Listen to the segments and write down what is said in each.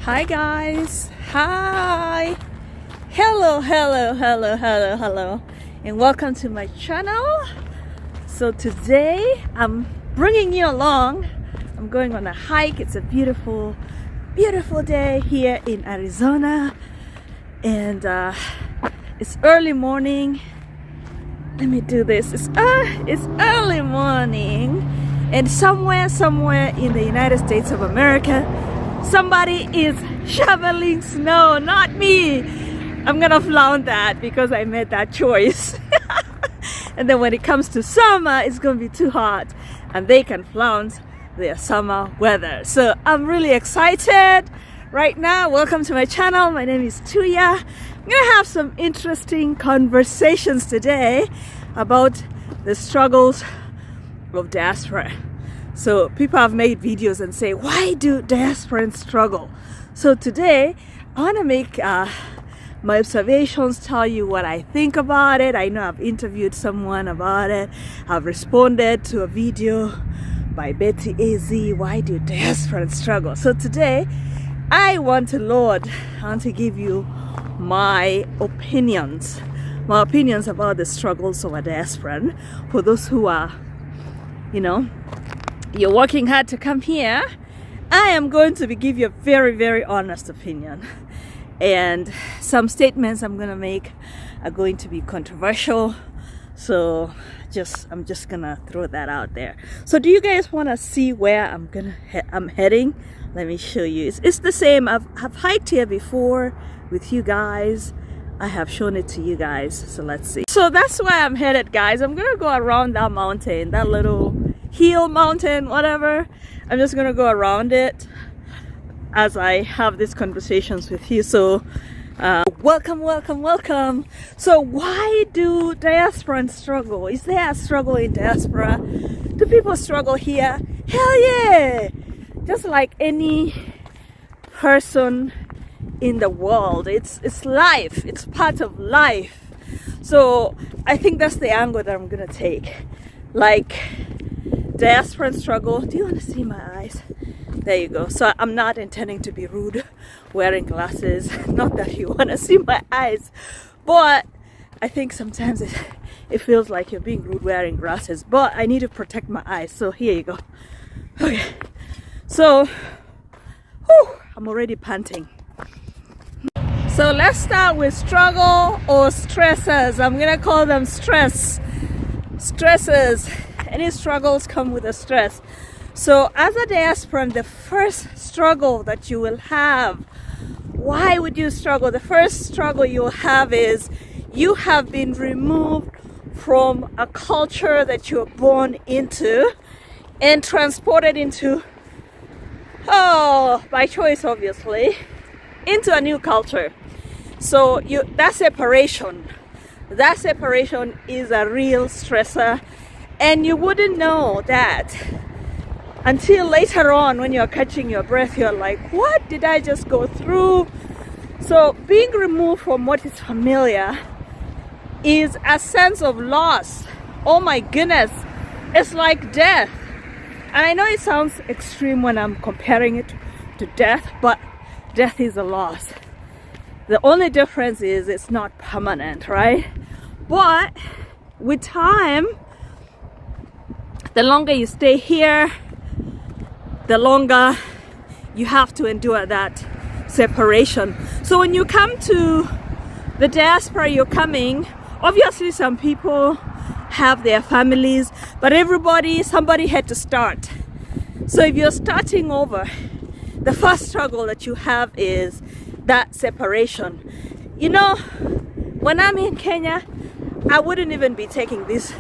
Hi guys, hi, hello, and welcome to my channel. So today I'm bringing you along. I'm going on a hike. It's a beautiful day here in Arizona, and it's early morning. Let me do this. It's early morning, and somewhere in the United States of America, somebody is shoveling snow, not me. I'm gonna flaunt that because I made that choice. And then when it comes to summer, it's gonna be too hot and they can flaunt their summer weather. So I'm really excited right now. Welcome to my channel. My name is Tuya. I'm gonna have some interesting conversations today about the struggles of diaspora. So people have made videos and say, why do diasporans struggle? So today I want to make my observations, tell you what I think about it. I know I've interviewed someone about it. I've responded to a video by Betty AZ, why do diasporans struggle? So today I want to give you my opinions about the struggles of a diasporan. For those who are, you're working hard to come here, I am going to give you a very honest opinion, and some statements I'm gonna make are going to be controversial, so I'm just gonna throw that out there. So do you guys want to see where I'm heading? Let me show you. It's the same. I've hiked here before with you guys. I have shown it to you guys, so let's see. So that's where I'm headed, guys. I'm gonna go around that mountain, that little hill mountain, whatever. I'm just gonna go around it as I have these conversations with you. So welcome. So why do diasporans struggle? Is there a struggle in diaspora? Do people struggle here? Hell yeah! Just like any person in the world, it's life, it's part of life. So I think that's the angle that I'm gonna take. Like, diasporan struggle. Do you want to see my eyes? There you go. So I'm not intending to be rude wearing glasses. Not that you want to see my eyes, but I think sometimes it feels like you're being rude wearing glasses, but I need to protect my eyes. So here you go. Okay, so I'm already panting. So let's start with struggle or stressors. I'm gonna call them stressors. Any struggles come with a stress. So as a diasporan, the first struggle that you will have, why would you struggle? The first struggle you'll have is you have been removed from a culture that you're born into and transported into, by choice obviously, into a new culture. So that separation is a real stressor, and you wouldn't know that until later on when you're catching your breath. You're like, what did I just go through? So being removed from what is familiar is a sense of loss. Oh my goodness, it's like death. And I know it sounds extreme when I'm comparing it to death, but death is a loss. The only difference is it's not permanent, right? But with time, the longer you stay here, the longer you have to endure that separation. So when you come to the diaspora, you're coming, obviously some people have their families, but somebody had to start. So if you're starting over, the first struggle that you have is that separation. When I'm in Kenya, I wouldn't even be taking this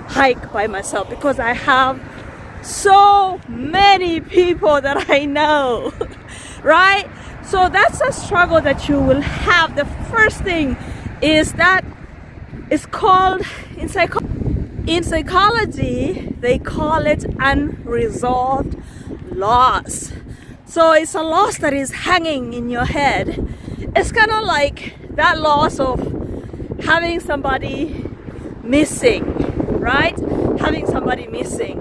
hike by myself because I have so many people that I know, right? So that's a struggle that you will have. The first thing is that it's called, in psychology, they call it unresolved loss. So it's a loss that is hanging in your head. It's kind of like that loss of having somebody missing, right? Having somebody missing.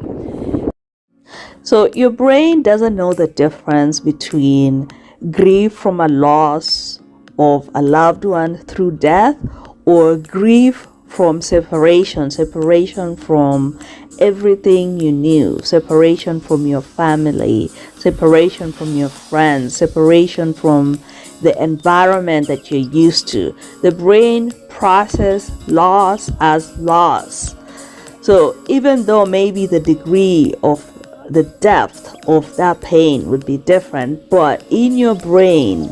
So your brain doesn't know the difference between grief from a loss of a loved one through death, or grief from separation from everything you knew, separation from your family, separation from your friends, separation from the environment that you're used to. The brain processes loss as loss. So even though maybe the degree of the depth of that pain would be different, but in your brain,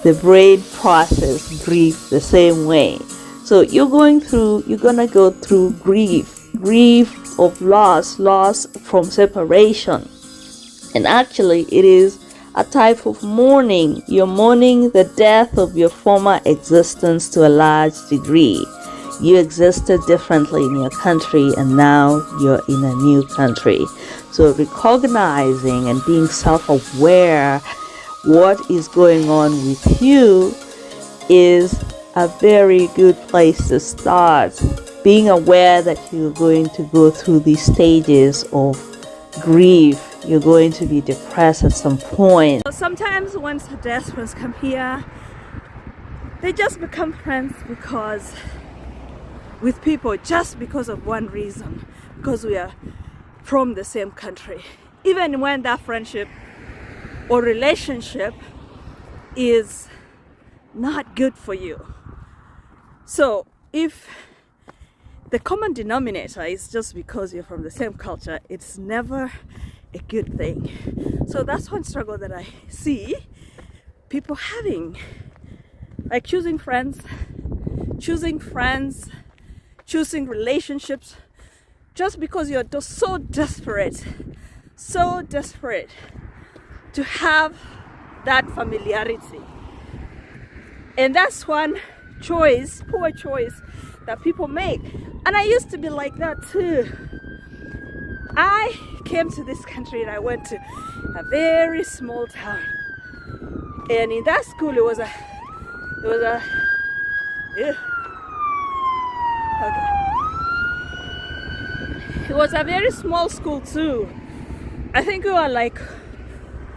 the brain processes grief the same way. So you're gonna go through grief of loss from separation. And actually it is a type of mourning. You're mourning the death of your former existence to a large degree. You existed differently in your country and now you're in a new country. So recognizing and being self-aware what is going on with you is a very good place to start. Being aware that you're going to go through these stages of grief. You're going to be depressed at some point. Sometimes once the diasporans come here, they just become friends with people just because of one reason, because we are from the same country. Even when that friendship or relationship is not good for you. So if the common denominator is just because you're from the same culture, it's never a good thing. So that's one struggle that I see people having, like choosing friends, choosing relationships, just because you're just so desperate to have that familiarity. And that's one poor choice that people make. And I used to be like that too. I came to this country and I went to a very small town. And in that school okay. It was a very small school too. I think we were like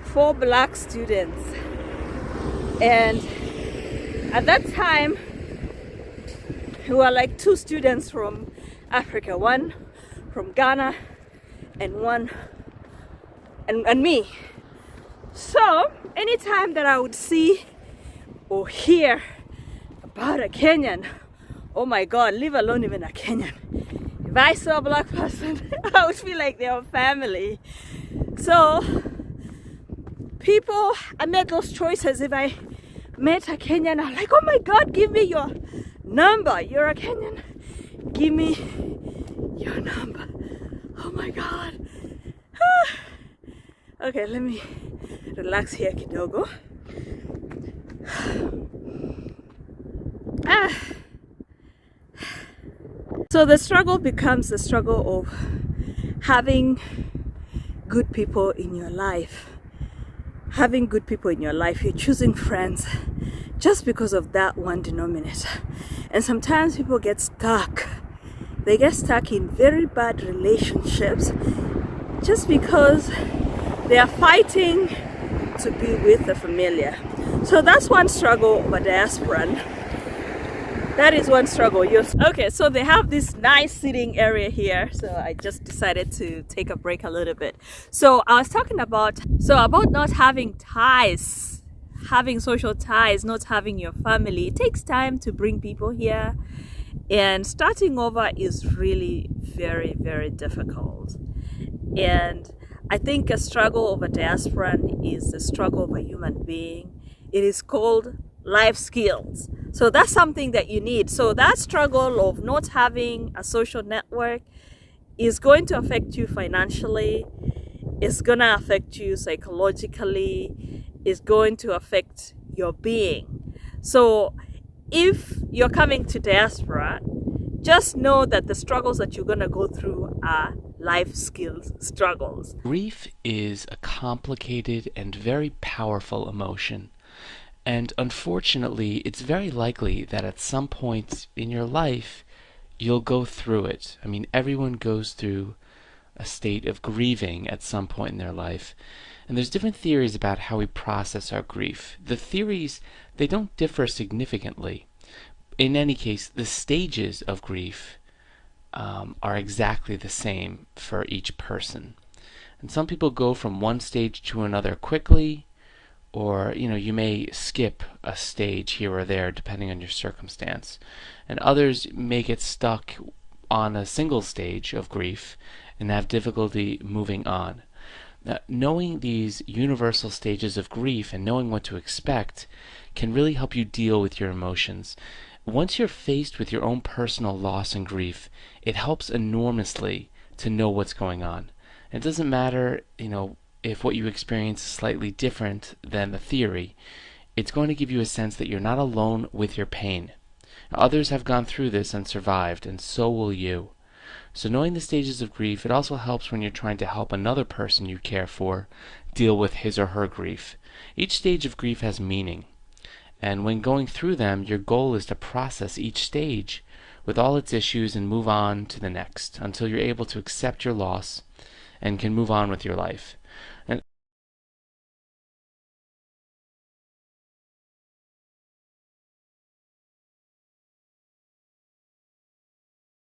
4 black students. And at that time, we were like 2 students from Africa, one from Ghana and one and me. So anytime that I would see or hear about a Kenyan, oh my God, leave alone even a Kenyan, if I saw a black person, I would feel like they were family. So I made those choices. If I met a Kenyan, I'm like, oh my God, give me your number. You're a Kenyan, give me your number. Oh my God. Okay, let me relax here kidogo. So the struggle becomes the struggle of having good people in your life. Having good people in your life, you're choosing friends just because of that one denominator. And sometimes people get stuck. They get stuck in very bad relationships just because they are fighting to be with the familiar. So that's one struggle of a diasporan. That is one struggle. Okay, so they have this nice sitting area here. So I just decided to take a break a little bit. So I was talking about not having ties, having social ties, not having your family. It takes time to bring people here. And starting over is really very, very difficult. And I think a struggle of a diasporan is the struggle of a human being. It is called life skills. So that's something that you need. So that struggle of not having a social network is going to affect you financially. It's going to affect you psychologically. It's going to affect your being. So if you're coming to diaspora, just know that the struggles that you're going to go through are life skills struggles. Grief is a complicated and very powerful emotion. And unfortunately, it's very likely that at some point in your life, you'll go through it. I mean, everyone goes through a state of grieving at some point in their life. And there's different theories about how we process our grief. The theories, they don't differ significantly. In any case, the stages of grief are exactly the same for each person. And some people go from one stage to another quickly, or you may skip a stage here or there depending on your circumstance. And others may get stuck on a single stage of grief and have difficulty moving on. Now, knowing these universal stages of grief and knowing what to expect can really help you deal with your emotions. Once you're faced with your own personal loss and grief, it helps enormously to know what's going on. It doesn't matter, if what you experience is slightly different than the theory. It's going to give you a sense that you're not alone with your pain. Others have gone through this and survived, and so will you. So knowing the stages of grief, it also helps when you're trying to help another person you care for deal with his or her grief. Each stage of grief has meaning, and when going through them, your goal is to process each stage with all its issues and move on to the next until you're able to accept your loss and can move on with your life.